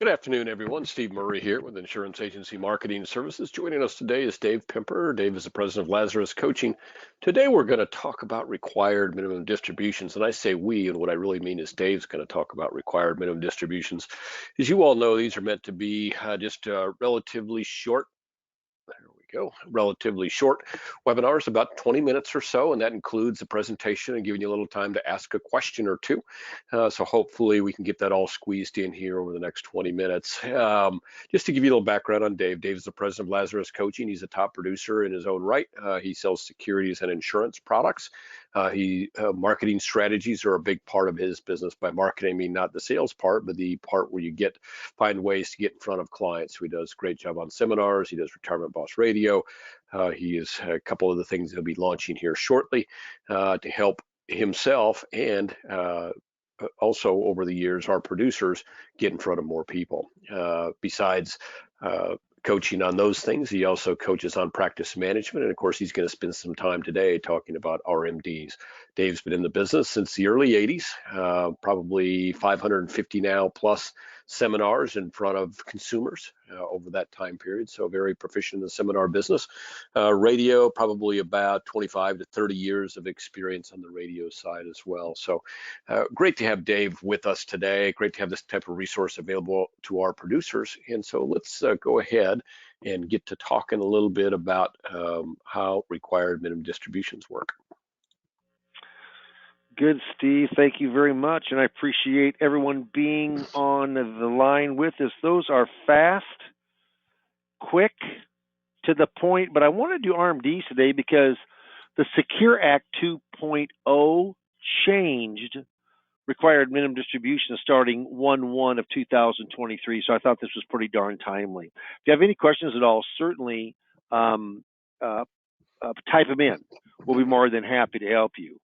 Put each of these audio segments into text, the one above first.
Good afternoon, everyone. Steve Murray here with Insurance Agency Marketing Services. Joining us today is Dave Pimper. Dave is the president of Lazarus Coaching. Today, we're going to talk about required minimum distributions. And I say we, and what I really mean is Dave's going to talk about required minimum distributions. As you all know, these are meant to be just relatively short. There we go. Relatively short webinars, about 20 minutes or so, and that includes the presentation and giving you a little time to ask a question or two. So hopefully we can get that all squeezed in here over the next 20 minutes. Just to give you a little background on Dave. Dave is the president of Lazarus Coaching. He's a top producer in his own right. He sells securities and insurance products. Marketing strategies are a big part of his business. By marketing, I mean not the sales part, but the part where you find ways to get in front of clients. So he does a great job on seminars. He does Retirement Boss Radio. He is a couple of the things he'll be launching here shortly to help himself and also over the years our producers get in front of more people. Besides coaching on those things, he also coaches on practice management, and of course he's going to spend some time today talking about RMDs. Dave's been in the business since the early 80s, probably 550 now plus seminars in front of consumers over that time period, so very proficient in the seminar business. Radio, probably about 25 to 30 years of experience on the radio side as well. So great to have Dave with us today. Great to have this type of resource available to our producers. And so let's go ahead and get to talking a little bit about how required minimum distributions work. Good, Steve. Thank you very much, and I appreciate everyone being on the line with us. Those are fast, quick, to the point, but I want to do RMDs today because the Secure Act 2.0 changed required minimum distribution starting 1/1 of 2023, so I thought this was pretty darn timely. If you have any questions at all, certainly type them in. We'll be more than happy to help you.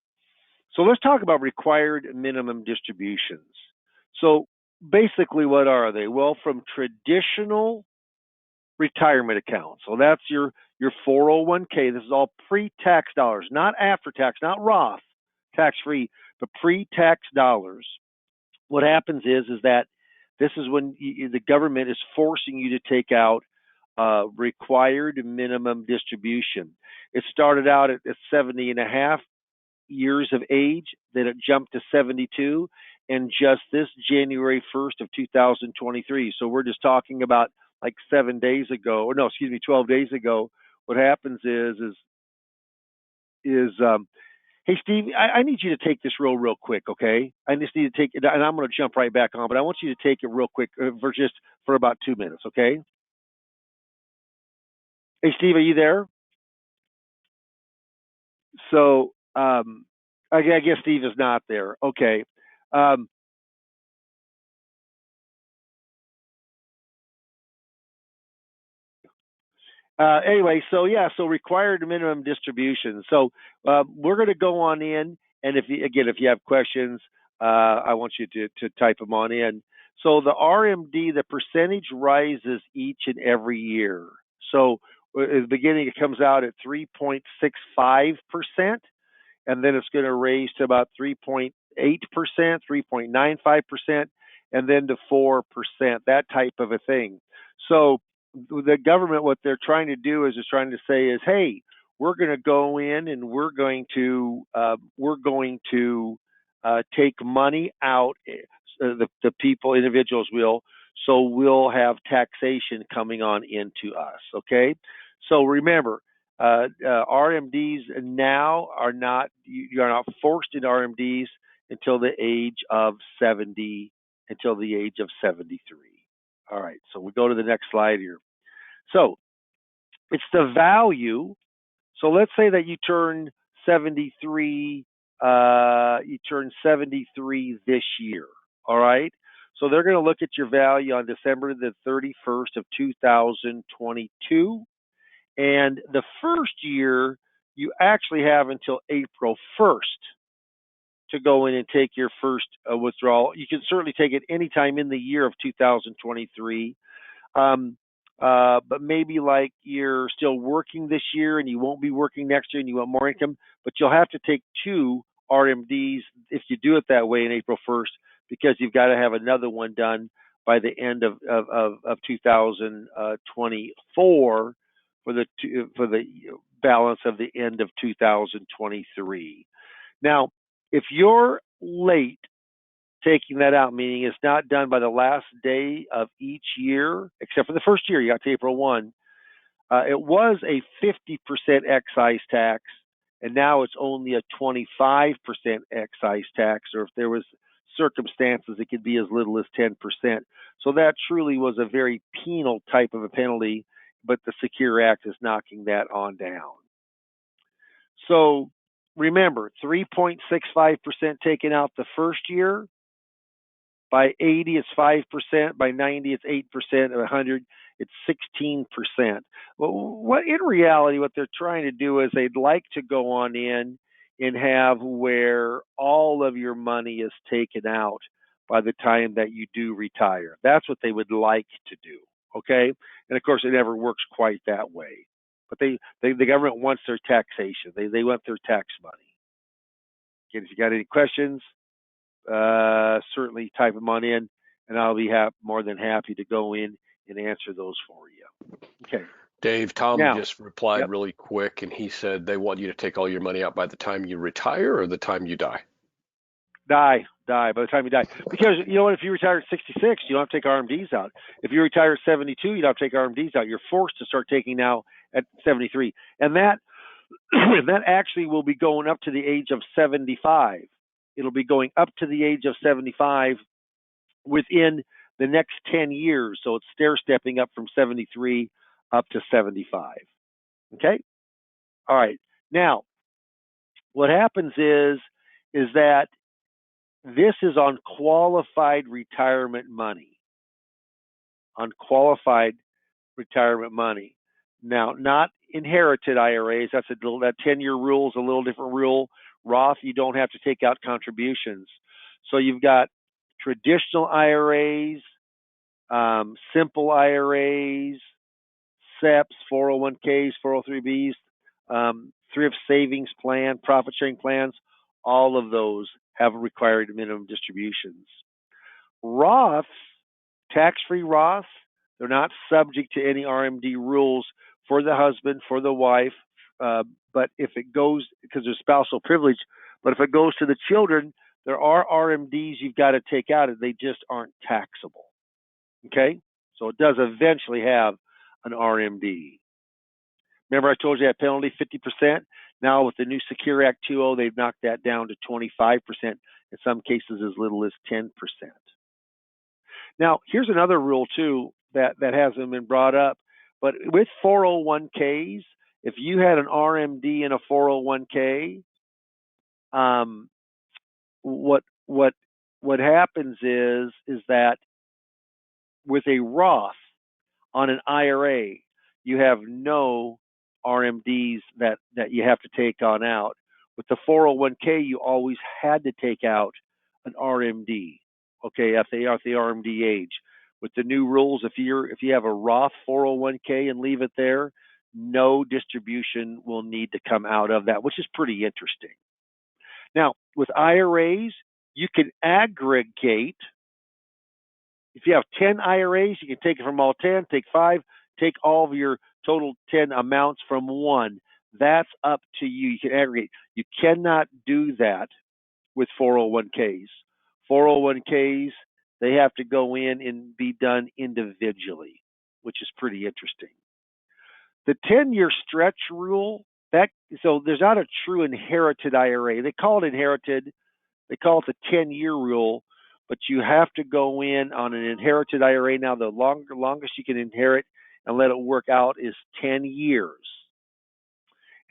So let's talk about required minimum distributions. So basically, what are they? Well, from traditional retirement accounts. So that's your 401k. This is all pre-tax dollars, not after tax, not Roth, tax-free, but pre-tax dollars. What happens is that this is when the government is forcing you to take out required minimum distribution. It started out at 70 and a half years of age, then it jumped to 72, and just this January 1st of 2023. So we're just talking about like 7 days ago, or no, excuse me, 12 days ago. What happens is hey, Steve, I need you to take this real quick, okay? I just need to take it, and I'm going to jump right back on, but I want you to take it real quick for about 2 minutes, okay? Hey, Steve, are you there? So, I guess Steve is not there. Okay. Anyway, so required minimum distribution. So we're going to go on in, and if you have questions, I want you to type them on in. So the RMD, the percentage rises each and every year. So at the beginning, it comes out at 3.65%, and then it's going to raise to about 3.8%, 3.95%, and then to 4%, that type of a thing. So the government, what they're trying to do is trying to say is, hey, we're going to go in and we're going to take money out. The people, individuals will. So we'll have taxation coming on into us. Okay. So remember, RMDs now are not. You are not forced into RMDs until the age of 70. Until the age of 73. All right, so we go to the next slide here. So it's the value. So let's say that you turn 73. You turn 73 this year. All right. So they're going to look at your value on December the 31st of 2022, and the first year you actually have until April 1st to go in and take your first withdrawal. You can certainly take it anytime in the year of 2023. But maybe like you're still working this year and you won't be working next year and you want more income, but you'll have to take 2 RMDs if you do it that way in April 1st, because you've got to have another one done by the end of 2024 for the balance of the end of 2023. Now, if you're late taking that out, meaning it's not done by the last day of each year, except for the first year, you got to April 1, it was a 50% excise tax, and now it's only a 25% excise tax, or if there was circumstances, it could be as little as 10%. So that truly was a very penal type of a penalty, but the Secure Act is knocking that on down. So remember, 3.65% taken out the first year. By 80, it's 5%. By 90, it's 8%. At 100, it's 16%. Well, what in reality, what they're trying to do is they'd like to go on in and have where all of your money is taken out by the time that you do retire. That's what they would like to do. Okay, and of course, it never works quite that way. But the government wants their taxation. They want their tax money. Again, if you got any questions, certainly type them on in, and I'll be more than happy to go in and answer those for you. Okay. Dave, Tom Now, just replied yep. really quick, and he said they want you to take all your money out by the time you retire or the time you die. Die by the time you die. Because you know what? If you retire at 66, you don't have to take RMDs out. If you retire at 72, you don't have to take RMDs out. You're forced to start taking now at 73, and that that actually will be going up to the age of 75. It'll be going up to the age of 75 within the next 10 years. So it's stair stepping up from 73 up to 75. Okay? All right. Now, what happens is that this is on qualified retirement money. On qualified retirement money. Now, not inherited IRAs. That 10-year rule is a little different rule. Roth, you don't have to take out contributions. So you've got traditional IRAs, simple IRAs, SEPs, 401ks, 403bs, thrift savings plan, profit sharing plans. All of those have required minimum distributions. Roths, tax-free Roths, they're not subject to any RMD rules for the husband, for the wife, but if it goes, because there's spousal privilege, but if it goes to the children, there are RMDs you've got to take out, and they just aren't taxable. Okay? So it does eventually have an RMD. Remember I told you that penalty, 50%? Now with the new Secure Act 2.0, they've knocked that down to 25%, in some cases as little as 10%. Now, here's another rule, too, that hasn't been brought up. But with 401ks, if you had an RMD in a 401k, what happens is that with a Roth on an IRA, you have no RMDs that you have to take on out. With the 401k, you always had to take out an RMD. Okay, at the RMD age. With the new rules, if you have a Roth 401k and leave it there, no distribution will need to come out of that, which is pretty interesting. Now, with IRAs, you can aggregate. If you have 10 IRAs, you can take it from all 10, take 5, take all of your total 10 amounts from one. That's up to you. You can aggregate. You cannot do that with 401ks. 401ks, they have to go in and be done individually, which is pretty interesting. The 10-year stretch rule, so there's not a true inherited IRA. They call it inherited. They call it the 10-year rule, but you have to go in on an inherited IRA. Now, the longest you can inherit and let it work out is 10 years.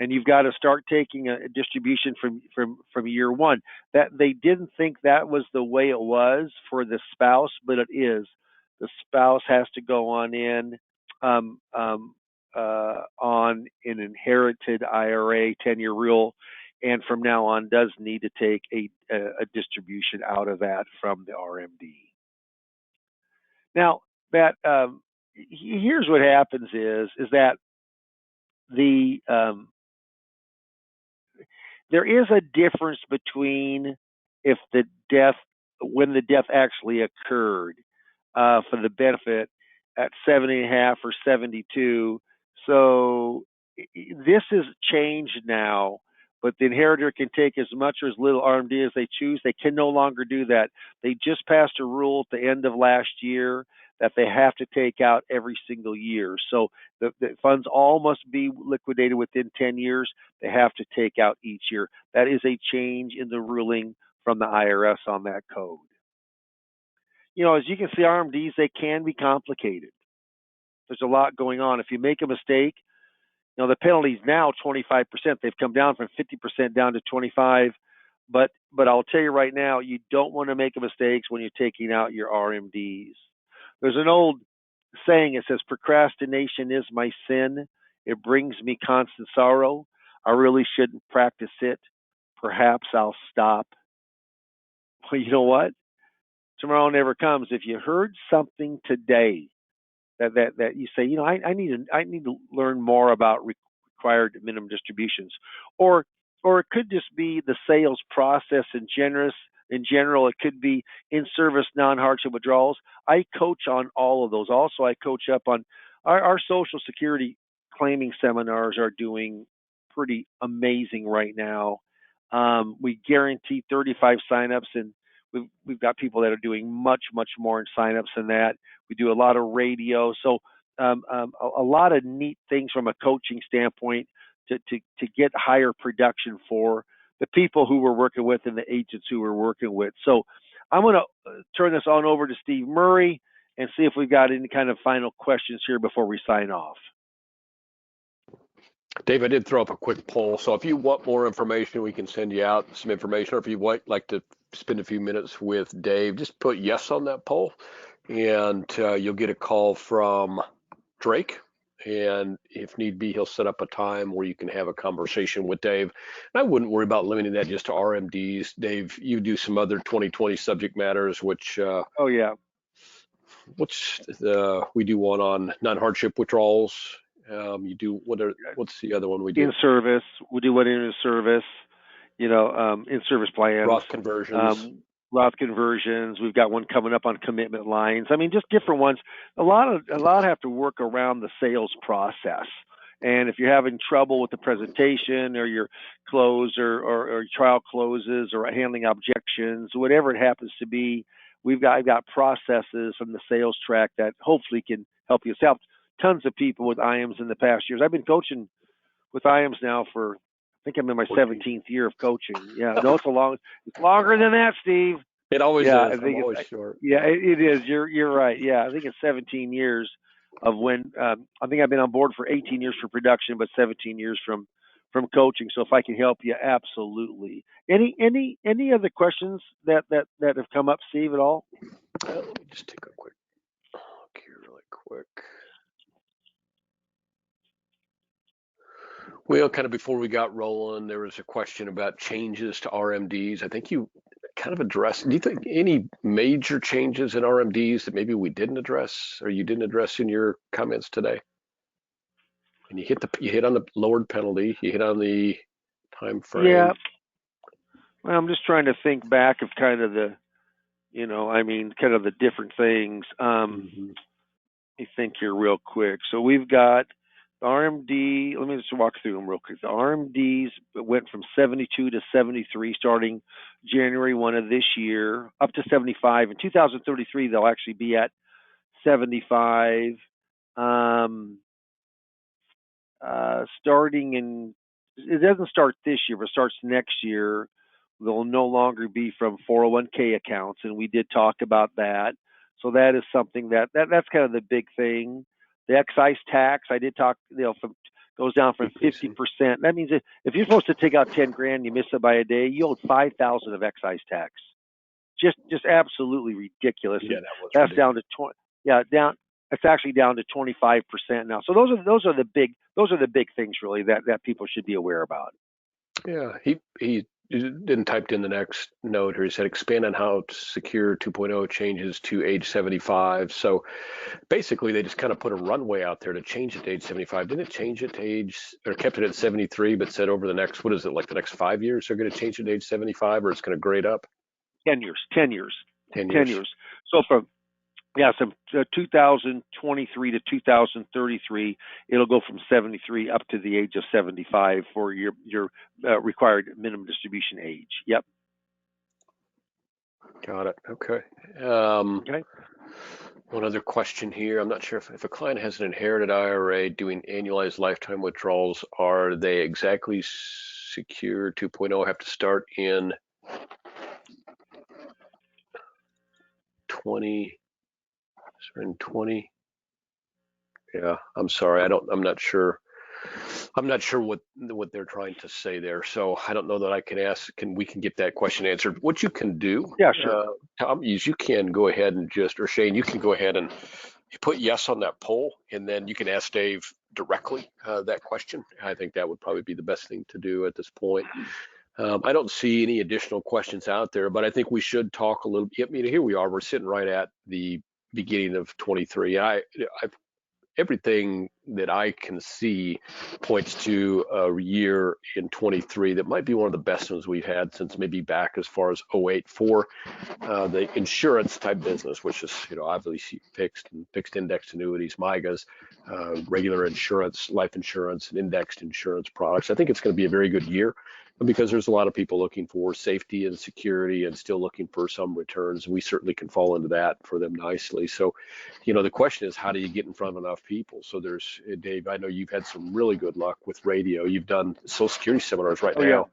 And you've got to start taking a distribution from year one. That they didn't think that was the way it was for the spouse, but it is. The spouse has to go on in on an inherited IRA 10-year rule, and from now on does need to take a distribution out of that from the RMD. Now, that here's what happens is that there is a difference between when the death actually occurred. for the benefit at 70.5 or 72. So this is changed now, but the inheritor can take as much or as little RMD as they choose. They can no longer do that. They just passed a rule at the end of last year that they have to take out every single year. So the funds all must be liquidated within 10 years. They have to take out each year. That is a change in the ruling from the IRS on that code. As you can see, RMDs, they can be complicated. There's a lot going on. If you make a mistake, the penalty is now 25%. They've come down from 50% down to 25. But I'll tell you right now, you don't want to make mistakes when you're taking out your RMDs. There's an old saying. It says, procrastination is my sin. It brings me constant sorrow. I really shouldn't practice it. Perhaps I'll stop. Well, you know what? Tomorrow never comes. If you heard something today that you say, I need to learn more about required minimum distributions, or it could just be the sales process in general. It could be in-service non-hardship withdrawals. I coach on all of those. Also, I coach up on our Social Security claiming seminars are doing pretty amazing right now. We guarantee 35 signups, and we've got people that are doing much more in signups than that. We do a lot of radio, so a lot of neat things from a coaching standpoint to get higher production for the people who we're working with and the agents who we're working with. So I'm going to turn this on over to Steve Murray and see if we've got any kind of final questions here before we sign off. Dave, I did throw up a quick poll, so if you want more information, we can send you out some information, or if you'd like to spend a few minutes with Dave, just put yes on that poll, and you'll get a call from Drake, and if need be, he'll set up a time where you can have a conversation with Dave. And I wouldn't worry about limiting that just to RMDs. Dave, you do some other 2020 subject matters, which oh yeah, we do one on non-hardship withdrawals. You do what's the other one we do? In service. We do what in service. In service plans. Roth conversions. Roth conversions. We've got one coming up on commitment lines. I mean, just different ones. A lot have to work around the sales process. And if you're having trouble with the presentation or your close or your trial closes or handling objections, whatever it happens to be, I've got processes from the sales track that hopefully can help you. It's helped tons of people with IAMS in the past years. I've been coaching with IAMS now for, I think I'm in my 17th year of coaching. Yeah, no, it's longer than that, Steve. It always is. I think I'm always short. Yeah, it is. You're right. Yeah, I think it's 17 years of when I think I've been on board for 18 years for production, but 17 years from coaching. So if I can help you, absolutely. Any other questions that have come up, Steve, at all? Let me just take a quick look here really quick. Well, kind of before we got rolling, there was a question about changes to RMDs. I think you kind of addressed. Do you think any major changes in RMDs that maybe we didn't address or you didn't address in your comments today? And you hit on the lowered penalty. You hit on the time frame. Yeah. Well, I'm just trying to think back of kind of the, kind of the different things. Let me think here real quick. So we've got RMD, let me just walk through them real quick. The RMDs went from 72 to 73 starting January 1 of this year, up to 75. In 2033, they'll actually be at 75. Starting in, it doesn't start this year, but starts next year, they'll no longer be from 401k accounts, and we did talk about that. So that is something that's kind of the big thing. The excise tax, I did talk, goes down from 50%. That means if you're supposed to take out 10 grand, you miss it by a day, you owe 5,000 of excise tax. Just absolutely ridiculous. Yeah, that's down to 20. Yeah, it's actually down to 25% now. So those are the big things really that people should be aware about. Yeah, he didn't typed in the next note, or he said expand on how Secure 2.0 changes to age 75. So basically, they just kind of put a runway out there to change it to age 75. Didn't it change it to age, or kept it at 73, but said over the next, what is it, like the next 5 years, they're going to change it to age 75, or it's going to grade up? 10 years. 10 years. 10 years. 10 years. So Yeah, so 2023 to 2033, it'll go from 73 up to the age of 75 for your required minimum distribution age. Yep. Got it. Okay. Okay. One other question here. I'm not sure if a client has an inherited IRA doing annualized lifetime withdrawals, are they exactly secure 2.0 have to start in 20? In 20? Yeah, I'm sorry. I'm not sure. I'm not sure what they're trying to say there. So I don't know that I can ask. We can get that question answered? What you can do, Yeah, sure. Tom, is you can go ahead and or Shane, you can go ahead and put yes on that poll, and then you can ask Dave directly that question. I think that would probably be the best thing to do at this point. I don't see any additional questions out there, but I think we should talk a little. I mean, here we are. We're sitting right at the beginning of 23. Everything that I can see points to a year in 23 that might be one of the best ones we've had since maybe back as far as '08 for the insurance type business, which is, obviously fixed indexed annuities, MIGAs, regular insurance, life insurance, and indexed insurance products. I think it's going to be a very good year because there's a lot of people looking for safety and security and still looking for some returns. We certainly can fall into that for them nicely. So, the question is, how do you get in front of enough people? So Dave, I know you've had some really good luck with radio. You've done Social Security seminars right now. Yeah.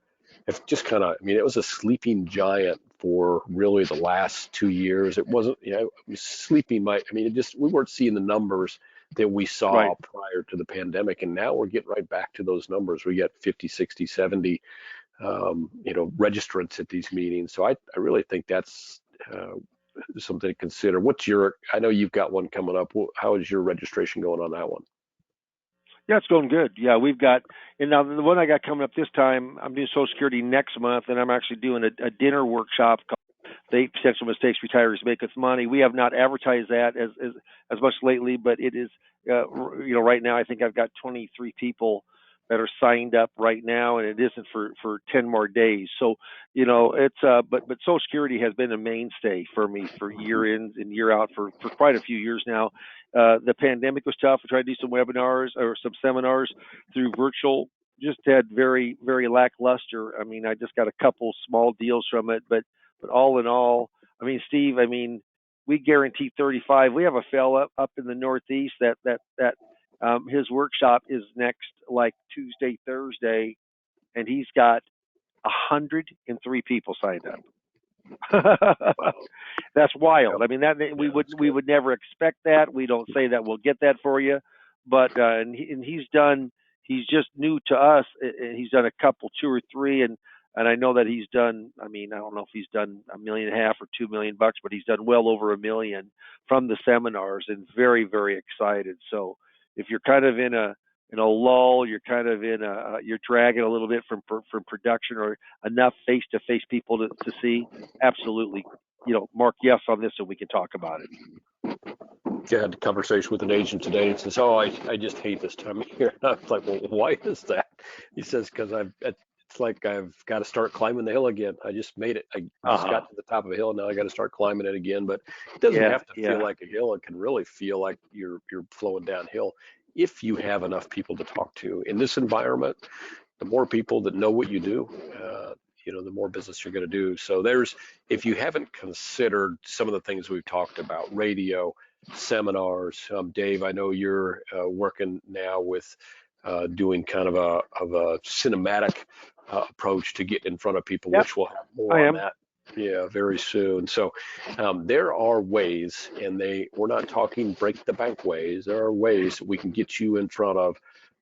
It's just it was a sleeping giant for really the last 2 years. It wasn't, it was sleeping. We weren't seeing the numbers that we saw prior to the pandemic. And now we're getting right back to those numbers. We get 50, 60, 70, registrants at these meetings. So I really think that's something to consider. I know you've got one coming up. How is your registration going on that one? Yeah, it's going good. Yeah, and now the one I got coming up this time, I'm doing Social Security next month, and I'm actually doing a dinner workshop called The 8 Potential Mistakes Retirees Make with Money. We have not advertised that as much lately, but it is, right now I think I've got 23 people that are signed up right now, and it isn't for 10 more days. So, it's but Social Security has been a mainstay for me for year in and year out for quite a few years now. The pandemic was tough. We tried to do some webinars or some seminars through virtual. Just had very, very lackluster. I mean, I just got a couple small deals from it, but all in all, I mean, Steve, we guarantee 35. We have a fellow up in the Northeast that his workshop is next like Tuesday, Thursday, and he's got 103 people signed up. That's wild. I mean, we would never expect that. We don't say that we'll get that for you, but and he's just new to us. He's done a couple, 2 or 3, and I know that he's done. I mean, I don't know if he's done $1.5 million or $2 million, but he's done well over $1 million from the seminars, and very, very excited. So if you're kind of in a lull, you're kind of you're dragging a little bit from production or enough face-to-face people to see, absolutely, mark yes on this so we can talk about it. I had a conversation with an agent today and says, "Oh, I just hate this time of year." And I was like, "Well, why is that?" He says, "Because it's like I've got to start climbing the hill again. I just made it. I just got to the top of a hill, and now I got to start climbing it again." But it doesn't have to feel like a hill. It can really feel like you're flowing downhill if you have enough people to talk to. In this environment, the more people that know what you do, the more business you're going to do. So if you haven't considered some of the things we've talked about, radio, seminars, Dave, I know you're working now with doing kind of a cinematic approach to get in front of people, which we'll have more on that. Yeah, very soon. So there are ways, and we're not talking break the bank ways. There are ways that we can get you in front of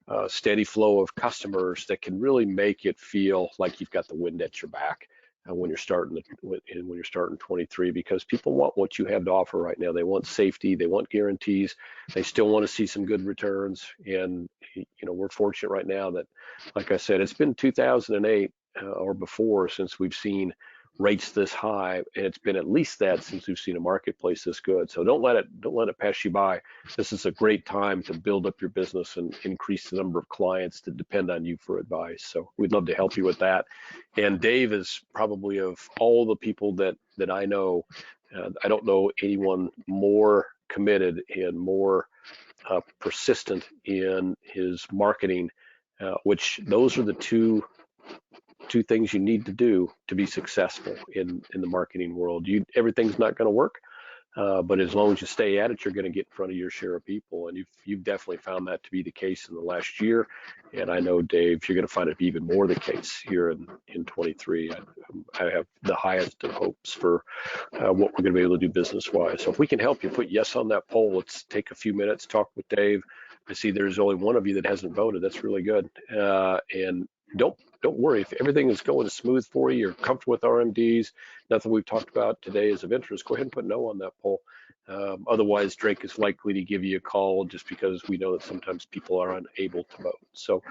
a steady flow of customers that can really make it feel like you've got the wind at your back when you're starting 23, because people want what you have to offer right now. They want safety, they want guarantees, they still want to see some good returns, and we're fortunate right now that, like I said, it's been 2008 or before since we've seen rates this high, and it's been at least that since we've seen a marketplace this good. So don't let it pass you by. This is a great time to build up your business and increase the number of clients that depend on you for advice. So we'd love to help you with that. And Dave is probably, of all the people that I know, I don't know anyone more committed and more persistent in his marketing, which those are the two things you need to do to be successful in the marketing world. Everything's not going to work, but as long as you stay at it, you're going to get in front of your share of people, and you've definitely found that to be the case in the last year. And I know, Dave, you're going to find it even more the case here in 23. I have the highest of hopes for what we're going to be able to do business-wise. So if we can help you, put yes on that poll. Let's take a few minutes, talk with Dave. I see there's only one of you that hasn't voted. That's really good. And don't worry if everything is going smooth for you. You're comfortable with RMDs. Nothing we've talked about today is of interest. Go ahead and put no on that poll. Otherwise, Drake is likely to give you a call just because we know that sometimes people are unable to vote. So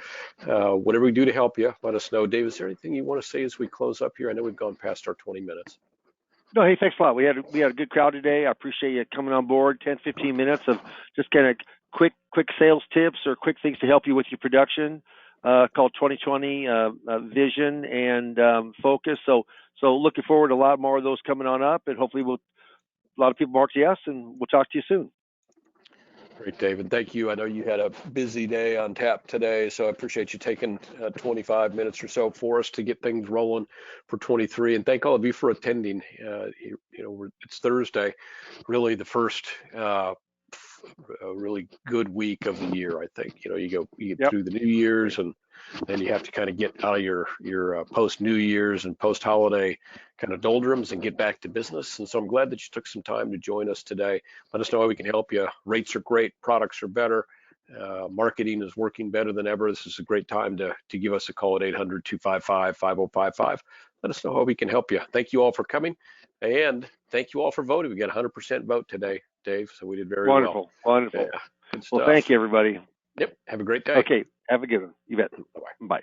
whatever we do to help you, let us know. Dave, is there anything you want to say as we close up here? I know we've gone past our 20 minutes. No, hey, thanks a lot. We had a good crowd today. I appreciate you coming on board. 10, 15 minutes of just kind of quick sales tips or quick things to help you with your production. Called 2020 vision and focus. So looking forward to a lot more of those coming on up, and hopefully a lot of people mark yes, and we'll talk to you soon. Great, David. Thank you. I know you had a busy day on tap today, so I appreciate you taking 25 minutes or so for us to get things rolling for 23. And thank all of you for attending. It's Thursday, really the first really good week of the year. I think you get through the New Year's, and then you have to kind of get out of your post New Year's and post holiday kind of doldrums and get back to business. And so I'm glad that you took some time to join us today. Let us know how we can help you. Rates are great, products are better, marketing is working better than ever. This is a great time to give us a call at 800-255-5055. Let us know how we can help you. Thank you all for coming, and thank you all for voting. We got 100% vote today, Dave, so we did very well. Wonderful. Yeah, good stuff. Well, thank you, everybody. Yep. Have a great day. Okay. Have a good one. You bet. Bye.